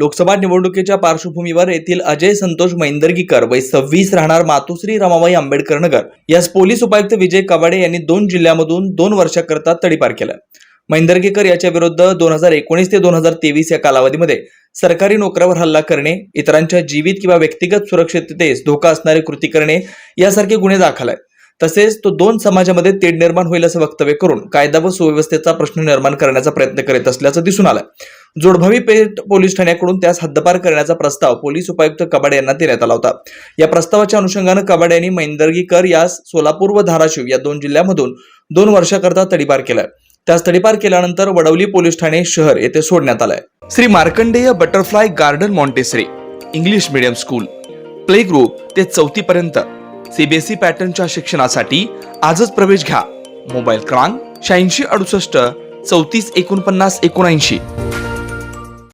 लोकसभा निवडणुकीच्या पार्श्वभूमीवर येथील अजय संतोष मैंदर्गीकर वय 26 राहणार मातोश्री रमाबाई आंबेडकर नगर यास पोलीस उपायुक्त विजय कवाडे यांनी 2 जिल्ह्यांमधून 2 वर्षाकरता तडीपार केला। मैंदर्गीकर याच्या विरुद्ध 2019 ते 2023 या कालावधीमध्ये सरकारी नोकऱ्यावर हल्ला करणे, इतरांच्या जीवित किंवा व्यक्तिगत सुरक्षिततेस धोका असणारी कृती करणे यासारखे गुन्हे दाखल आहेत। तसेच तो 2 समाजामध्ये तेढ निर्माण होईल असे वक्तव्य करून कायदा व सुव्यवस्थेचा प्रश्न निर्माण करण्याचा प्रयत्न करीत असल्याचं दिसून आलं। जोडभावी पेठ पोलीस ठाण्याकडून त्यास हद्दपार करण्याचा प्रस्ताव पोलीस उपायुक्त कवाडे यांना देण्यात आला होता। या प्रस्तावाच्या अनुषंगाने कवाडे यांनी मैंदर्गीकर यास सोलापूर व धाराशिव या 2 जिल्ह्यांमधून 2 वर्षाकरता तडीपार केलाय। त्यास तडीपार केल्यानंतर वडवली पोलीस ठाणे शहर येथे सोडण्यात आलाय। Shri Markandey butterfly garden Montessori English medium school play group ते 4थी पर्यंत सीबीएसई पॅटर्नच्या शिक्षणासाठी आजच प्रवेश घ्या। मोबाईल क्रमांक 8668 34 49 79।